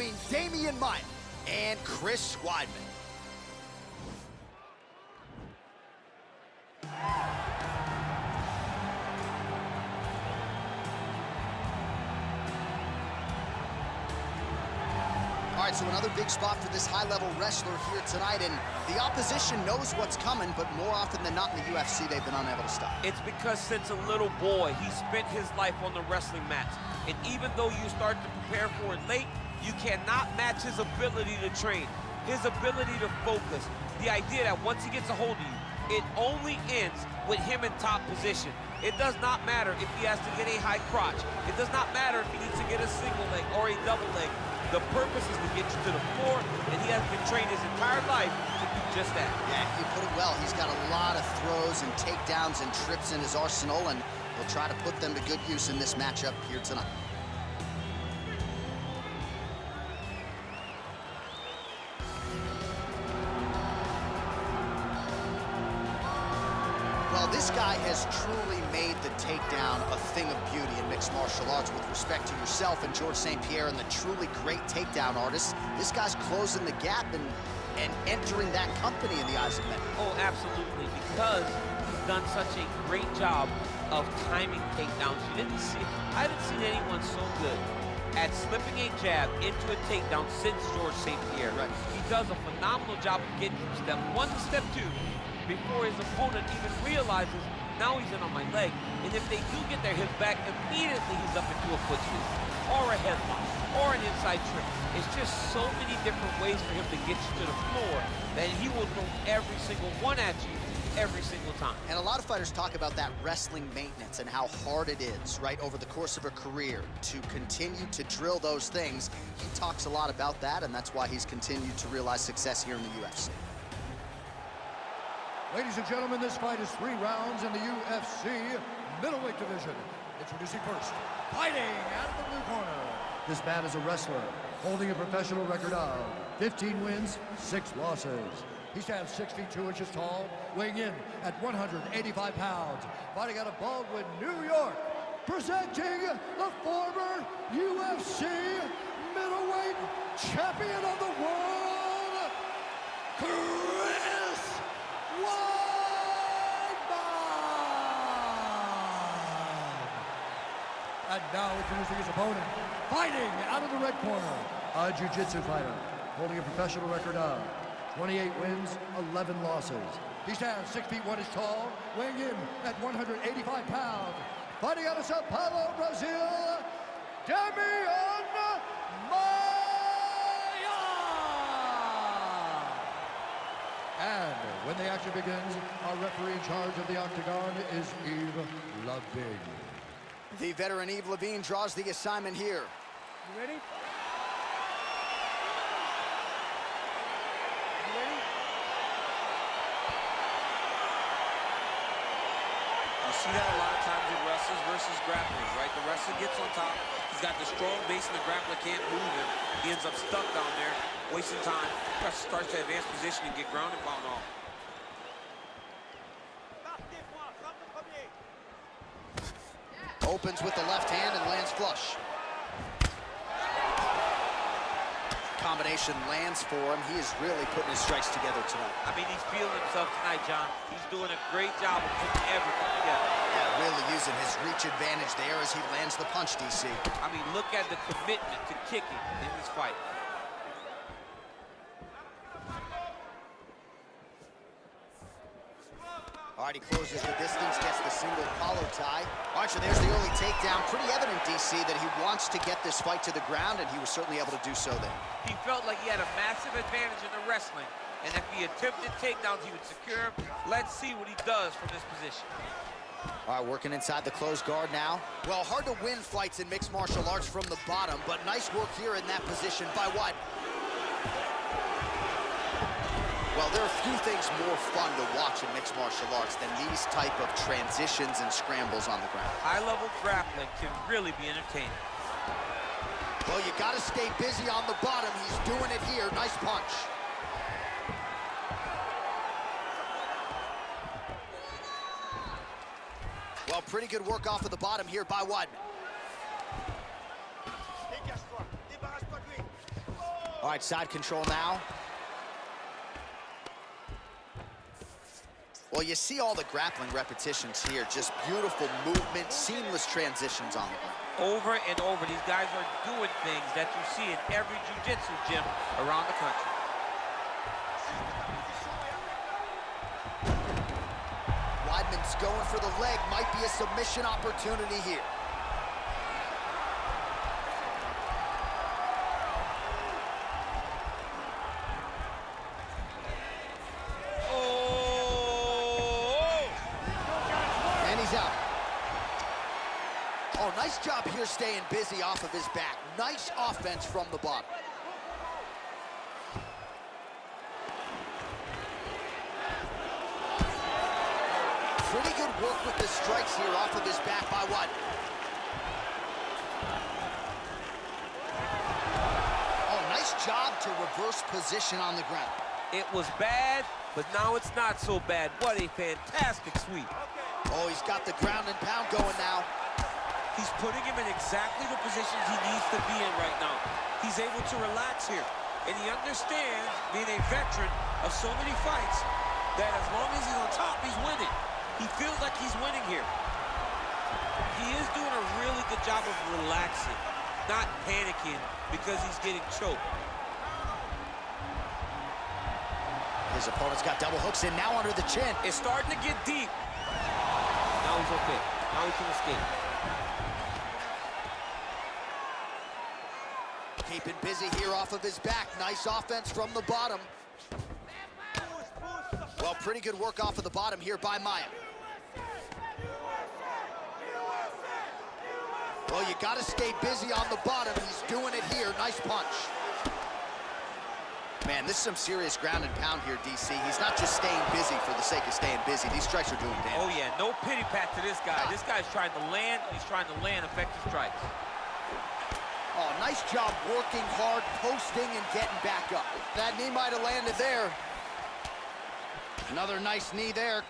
between Demian Maia and Chris Weidman. All right, so another big spot for this high-level wrestler here tonight, and the opposition knows what's coming, but more often than not in the UFC, they've been unable to stop. It's because since a little boy, he spent his life on the wrestling mats. And even though you start to prepare for it late, you cannot match his ability to train, his ability to focus. The idea that once he gets a hold of you, it only ends with him in top position. It does not matter if he has to get a high crotch. It does not matter if he needs to get a single leg or a double leg. The purpose is to get you to the floor, and he has been trained his entire life to do just that. Yeah, you put it well. He's got a lot of throws and takedowns and trips in his arsenal, and he'll try to put them to good use in this matchup here tonight. Well, this guy has truly made the takedown a thing of beauty in mixed martial arts with respect to yourself and George St. Pierre and the truly great takedown artists. This guy's closing the gap and entering that company in the eyes of many. Oh, absolutely, because he's done such a great job of timing takedowns. I haven't seen anyone so good at slipping a jab into a takedown since George St. Pierre. Right. He does a phenomenal job of getting from step one to step two before his opponent even realizes, now he's in on my leg. And if they do get their hip back, immediately he's up into a foot sweep, or a headlock, or an inside trick. It's just so many different ways for him to get you to the floor that he will throw every single one at you every single time. And a lot of fighters talk about that wrestling maintenance and how hard it is, right, over the course of a career to continue to drill those things. He talks a lot about that, and that's why he's continued to realize success here in the UFC. Ladies and gentlemen, this fight is 3 rounds in the UFC middleweight division. Introducing first, fighting out of the blue corner. This man is a wrestler holding a professional record of 15 wins, 6 losses. He stands 6 feet 2 inches tall, weighing in at 185 pounds. Fighting out of Baldwin, New York, presenting the former UFC middleweight champion of the world, Chris Weidman! And now introducing his opponent, fighting out of the red corner, a jiu-jitsu fighter, holding a professional record of 28 wins, 11 losses. He stands 6 feet 1 inches tall, weighing in at 185 pounds. Fighting out of Sao Paulo, Brazil, Demian Maia! And when the action begins, our referee in charge of the octagon is Yves Levine. The veteran Yves Levine draws the assignment here. You ready? You see that a lot of times in wrestlers versus grapplers, right? The wrestler gets on top, he's got the strong base and the grappler can't move him. He ends up stuck down there, wasting time. The wrestler starts to advance position and get ground and pound off. Opens with the left hand and lands flush. Combination lands for him. He is really putting his strikes together tonight. I mean, he's feeling himself tonight, John. He's doing a great job of putting everything together. Yeah, really using his reach advantage there as he lands the punch, DC. I mean, look at the commitment to kicking in this fight. All right, he closes the distance, gets the single collar tie. All right, so there's the early takedown. Pretty evident, DC, that he wants to get this fight to the ground, and he was certainly able to do so there. He felt like he had a massive advantage in the wrestling, and if he attempted takedowns, he would secure him. Let's see what he does from this position. All right, working inside the closed guard now. Well, hard to win fights in mixed martial arts from the bottom, but nice work here in that position by Weidman. Well, there are few things more fun to watch in mixed martial arts than these type of transitions and scrambles on the ground. High-level grappling can really be entertaining. Well, you got to stay busy on the bottom. He's doing it here. Nice punch. Well, pretty good work off of the bottom here by Weidman. All right, side control now. Well, you see all the grappling repetitions here. Just beautiful movement, seamless transitions on the ground. Over and over, these guys are doing things that you see in every jiu-jitsu gym around the country. Weidman's going for the leg. Might be a submission opportunity here. Oh, nice job here staying busy off of his back. Nice offense from the bottom. Pretty good work with the strikes here off of his back by Weidman. Oh, nice job to reverse position on the ground. It was bad, but now it's not so bad. What a fantastic sweep. Oh, he's got the ground and pound going now. He's putting him in exactly the positions he needs to be in right now. He's able to relax here. And he understands, being a veteran of so many fights, that as long as he's on top, he's winning. He feels like he's winning here. He is doing a really good job of relaxing, not panicking because he's getting choked. His opponent's got double hooks in now under the chin. It's starting to get deep. Now he's okay. Now he can escape. Keeping busy here off of his back. Nice offense from the bottom. Well, pretty good work off of the bottom here by Maia. Well, you got to stay busy on the bottom. He's doing it here. Nice punch. Man, this is some serious ground and pound here, DC. He's not just staying busy for the sake of staying busy. These strikes are doing damage. Oh, yeah. No pity pat to this guy. This guy's trying to land. He's trying to land effective strikes. Oh, nice job working hard, posting, and getting back up. That knee might have landed there. Another nice knee there.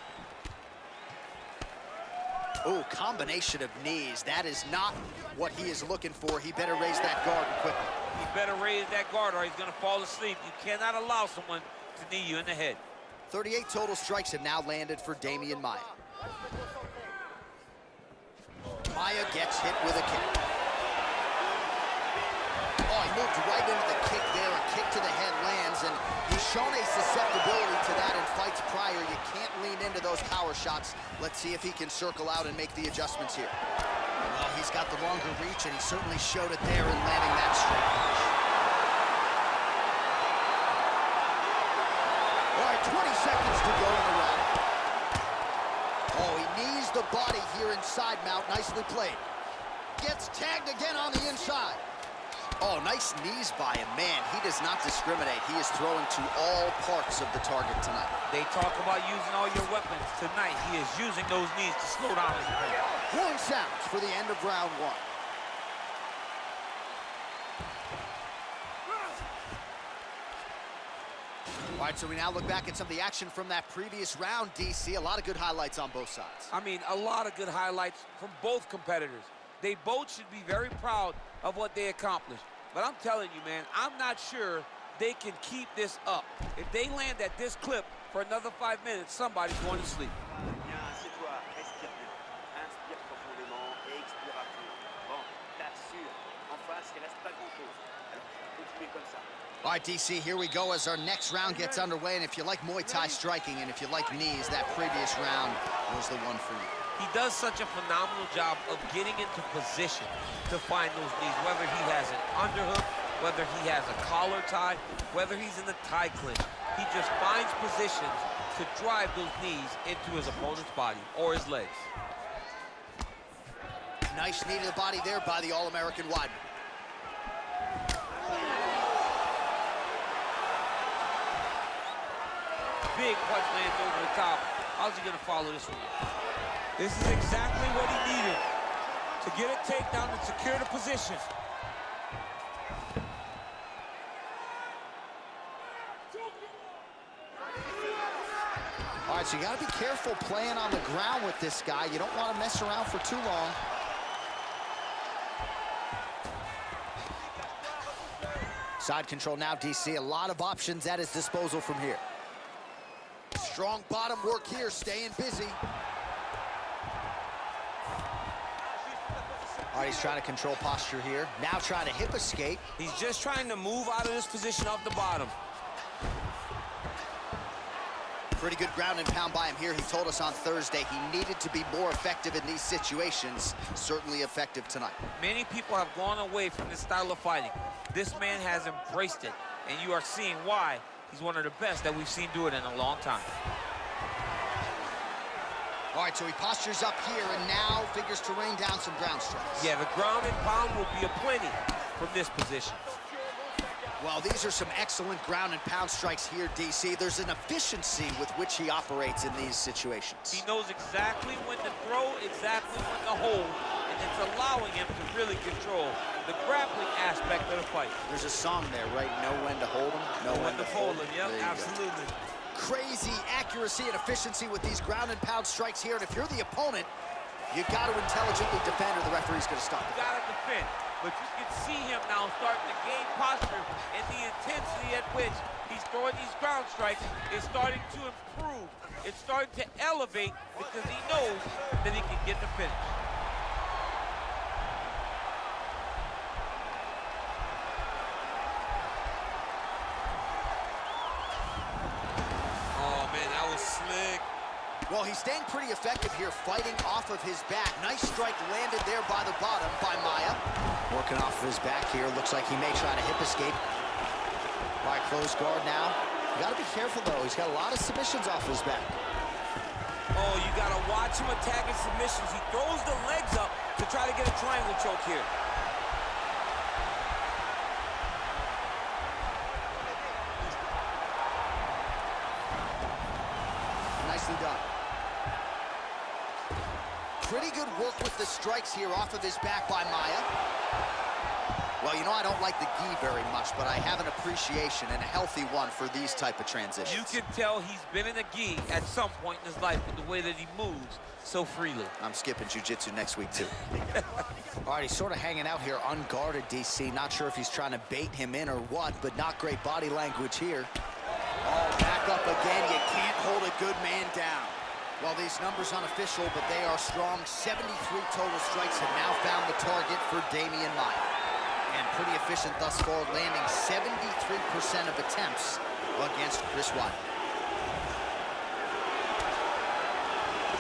Oh, combination of knees. That is not what he is looking for. He better raise that guard quickly. He better raise that guard or he's going to fall asleep. You cannot allow someone to knee you in the head. 38 total strikes have now landed for Demian Maia. Maia gets hit with a kick. Oh, he moved right into the kick there. A kick to the head lands, and he's shown a susceptibility to that in fights prior. You can't lean into those power shots. Let's see if he can circle out and make the adjustments here. Well, he's got the longer reach, and he certainly showed it there in landing that straight punch. All right, 20 seconds to go in the round. Oh, he knees the body here inside mount. Nicely played. Gets tagged again on the inside. Oh, nice knees by him. Man, he does not discriminate. He is throwing to all parts of the target tonight. They talk about using all your weapons. Tonight, he is using those knees to slow down his opponent. Horn sounds for the end of round one. All right, so we now look back at some of the action from that previous round, DC. A lot of good highlights on both sides. I mean, a lot of good highlights from both competitors. They both should be very proud of what they accomplished. But I'm telling you, man, I'm not sure they can keep this up. If they land at this clip for another 5 minutes, somebody's going to sleep. All right, DC, here we go as our next round gets underway. And if you like Muay Thai striking and if you like knees, that previous round was the one for you. He does such a phenomenal job of getting into position to find those knees, whether he has an underhook, whether he has a collar tie, whether he's in the tie clinch. He just finds positions to drive those knees into his opponent's body or his legs. Nice knee to the body there by the All-American Weidman. Big punch lands over the top. How's he going to follow this one? This is exactly what he needed to get a takedown and secure the position. All right, so you got to be careful playing on the ground with this guy. You don't want to mess around for too long. Side control now, DC. A lot of options at his disposal from here. Strong bottom work here, staying busy. All right, he's trying to control posture here. Now trying to hip escape. He's just trying to move out of this position off the bottom. Pretty good ground and pound by him here. He told us on Thursday he needed to be more effective in these situations. Certainly effective tonight. Many people have gone away from this style of fighting. This man has embraced it, and you are seeing why he's one of the best that we've seen do it in a long time. All right, so he postures up here and now figures to rain down some ground strikes. Yeah, the ground and pound will be aplenty from this position. Well, these are some excellent ground and pound strikes here, DC. There's an efficiency with which he operates in these situations. He knows exactly when to throw, exactly when to hold, and it's allowing him to really control the grappling aspect of the fight. There's a song there, right? Know when to hold him, know when to fold him. Yep, absolutely. Crazy accuracy and efficiency with these ground and pound strikes here, and if you're the opponent, you got to intelligently defend or the referee's going to stop it. You got to defend, but you can see him now starting to gain posture, and the intensity at which he's throwing these ground strikes is starting to improve. It's starting to elevate because he knows that he can get the finish. Slick. Well, he's staying pretty effective here, fighting off of his back. Nice strike landed there by the bottom by Maia. Working off of his back here. Looks like he may try to hip escape. All right, close guard now. You got to be careful, though. He's got a lot of submissions off his back. Oh, you got to watch him attacking submissions. He throws the legs up to try to get a triangle choke here. Nicely done. Pretty good work with the strikes here off of his back by Maia. Well, you know, I don't like the gi very much, but I have an appreciation and a healthy one for these type of transitions. You can tell he's been in a gi at some point in his life with the way that he moves so freely. I'm skipping jiu-jitsu next week, too. All right, he's sort of hanging out here unguarded, DC. Not sure if he's trying to bait him in or what, but not great body language here. Oh, back up again. You can't hold a good man down. Well, these numbers unofficial, but they are strong. 73 total strikes have now found the target for Demian Maia. And pretty efficient thus far, landing 73% of attempts against Chris Weidman.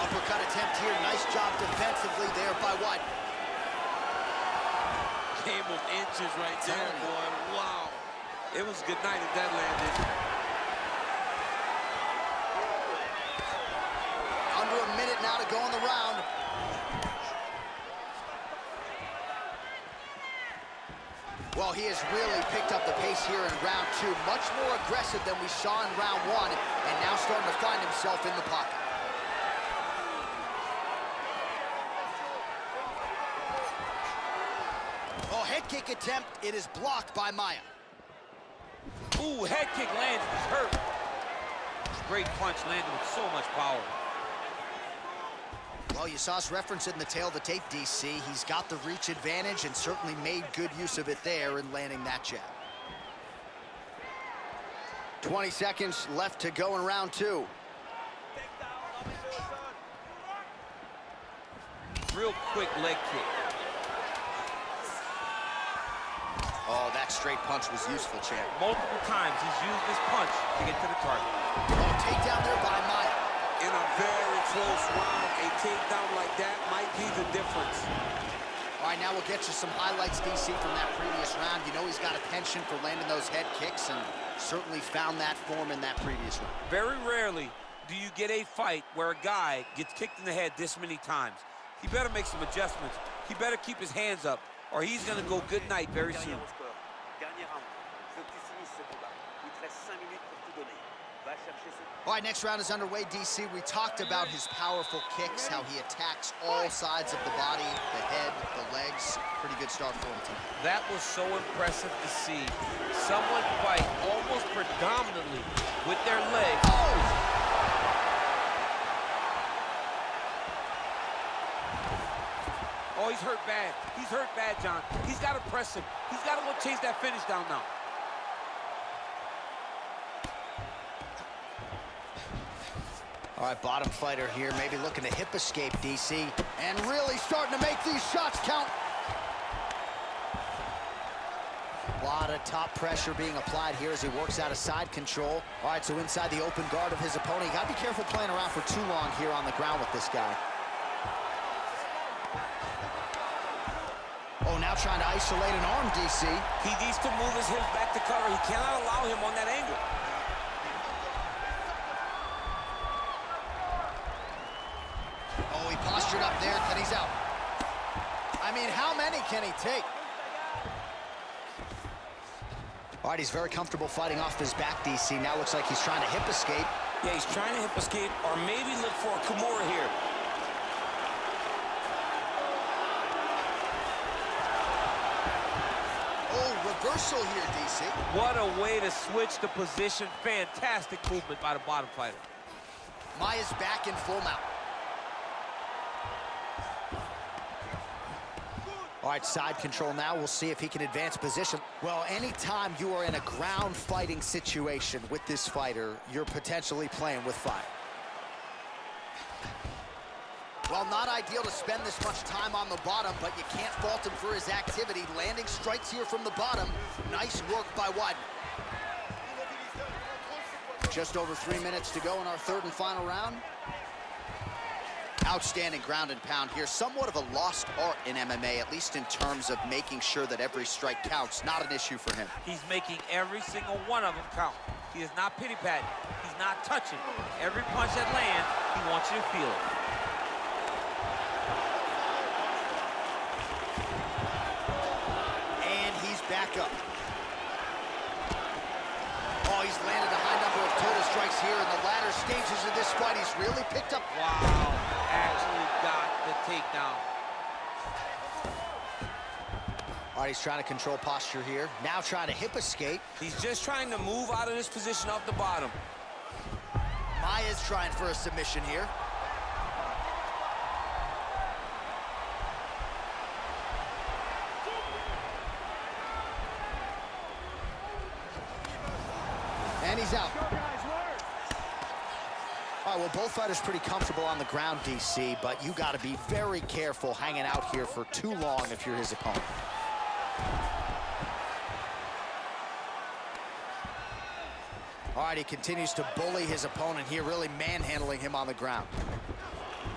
Uppercut attempt here. Nice job defensively there by Weidman. Game of inches right there, boy. Wow. It was good night if that landed. Under a minute now to go in the round. Well, he has really picked up the pace here in round two. Much more aggressive than we saw in round one, and now starting to find himself in the pocket. Oh, head kick attempt. It is blocked by Maia. Ooh, head kick lands. He's hurt. Great punch landed with so much power. Well, you saw us reference it in the tail of the tape, DC. He's got the reach advantage and certainly made good use of it there in landing that jab. 20 seconds left to go in round two. Real quick leg kick. Oh, that straight punch was useful, champ. Multiple times he's used this punch to get to the target. Oh, takedown there by Maia. In a very close round, a takedown like that might be the difference. All right, now we'll get you some highlights, DC, from that previous round. You know he's got a penchant for landing those head kicks and certainly found that form in that previous round. Very rarely do you get a fight where a guy gets kicked in the head this many times. He better make some adjustments. He better keep his hands up, or he's going to go good night very soon. All right, next round is underway, DC. We talked about his powerful kicks, how he attacks all sides of the body, the head, the legs. Pretty good start for him tonight. That was so impressive to see. Someone fight almost predominantly with their legs. Oh, he's hurt bad. He's hurt bad, John. He's got to press him. He's got to go chase that finish down now. All right, bottom fighter here, maybe looking to hip escape, DC, and really starting to make these shots count. A lot of top pressure being applied here as he works out of side control. All right, so inside the open guard of his opponent. You got to be careful playing around for too long here on the ground with this guy. Oh, now trying to isolate an arm, DC. He needs to move his hips back to cover. He cannot allow him on that angle. Oh, he postured up there, and he's out. I mean, how many can he take? All right, he's very comfortable fighting off his back, DC. Now looks like he's trying to hip escape. Yeah, he's trying to hip escape or maybe look for a Kimura here. Oh, reversal here, DC. What a way to switch the position. Fantastic movement by the bottom fighter. Maia's back in full mount. All right, side control now. We'll see if he can advance position. Well, anytime you are in a ground fighting situation with this fighter, you're potentially playing with fire. Well, not ideal to spend this much time on the bottom, but you can't fault him for his activity. Landing strikes here from the bottom. Nice work by Weidman. Just over 3 minutes to go in our third and final round. Outstanding ground and pound here. Somewhat of a lost art in MMA, at least in terms of making sure that every strike counts. Not an issue for him. He's making every single one of them count. He is not pity-patting. He's not touching. Every punch that lands, he wants you to feel it. And he's back up. Oh, he's landed a high number of total strikes here in the latter stages of this fight. He's really picked up. Wow, actually got the takedown. All right, he's trying to control posture here. Now trying to hip escape. He's just trying to move out of this position off the bottom. Maia's trying for a submission here. And he's out. All right, well, both fighters pretty comfortable on the ground, DC, but you got to be very careful hanging out here for too long if you're his opponent. All right, he continues to bully his opponent here, really manhandling him on the ground.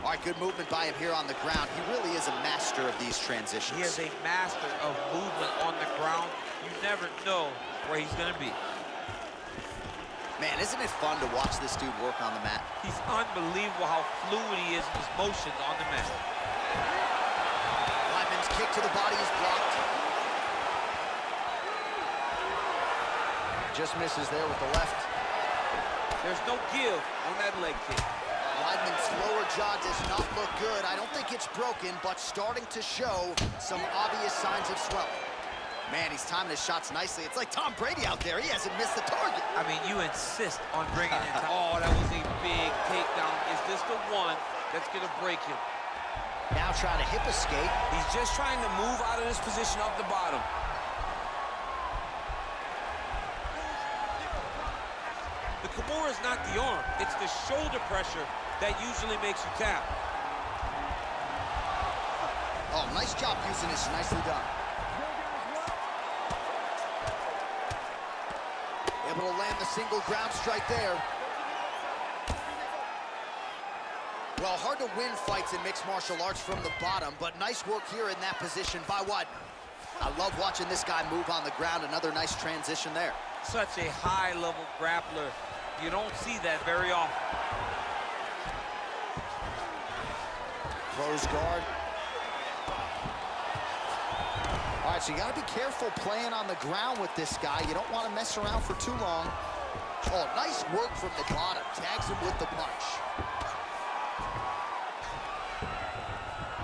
All right, good movement by him here on the ground. He really is a master of these transitions. He is a master of movement on the ground. You never know where he's going to be. Man, isn't it fun to watch this dude work on the mat? He's unbelievable how fluid he is in his motions on the mat. Weidman's kick to the body is blocked. Just misses there with the left. There's no give on that leg kick. Weidman's lower jaw does not look good. I don't think it's broken, but starting to show some obvious signs of swelling. Man, he's timing his shots nicely. It's like Tom Brady out there. He hasn't missed the target. I mean, you insist on bringing in time. Oh, that was a big takedown. Is this the one that's going to break him? Now trying to hip escape. He's just trying to move out of this position off the bottom. The Kimura is not the arm. It's the shoulder pressure that usually makes you tap. Oh, nice job using this. Nicely done. Able to land the single ground strike there. Well, hard to win fights in mixed martial arts from the bottom, but nice work here in that position by Weidman. I love watching this guy move on the ground. Another nice transition there. Such a high-level grappler. You don't see that very often. Close guard. All right, so you got to be careful playing on the ground with this guy. You don't want to mess around for too long. Oh, nice work from the bottom. Tags him with the punch.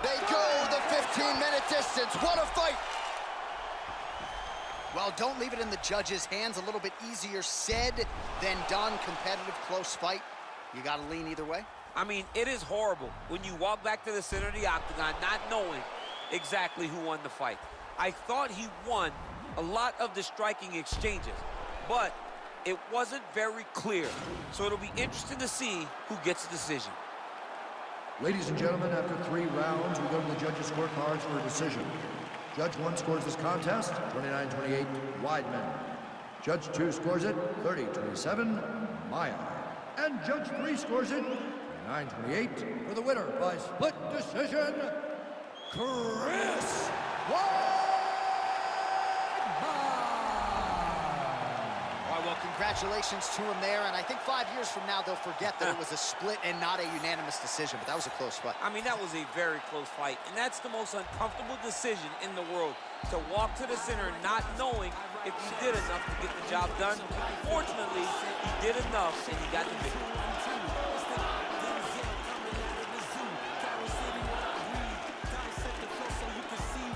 They go the 15-minute distance. What a fight! Well, don't leave it in the judges' hands. A little bit easier said than done. Competitive, close fight. You got to lean either way. I mean, it is horrible when you walk back to the center of the octagon not knowing exactly who won the fight. I thought he won a lot of the striking exchanges, but It wasn't very clear, so it'll be interesting to see who gets the decision. Ladies and gentlemen, after 3 rounds, we go to the judges' scorecards for a decision. Judge 1 scores this contest, 29-28, Weidman. Judge 2 scores it, 30-27, Maia. And Judge 3 scores it, 29-28, for the winner by split decision, Chris Weidman. Well, congratulations to him there, and I think 5 years from now they'll forget that it was a split and not a unanimous decision, but that was a close fight. I mean, that was a very close fight, and that's the most uncomfortable decision in the world, to walk to the center not knowing if you did enough to get the job done. Fortunately, he did enough, and he got the victory.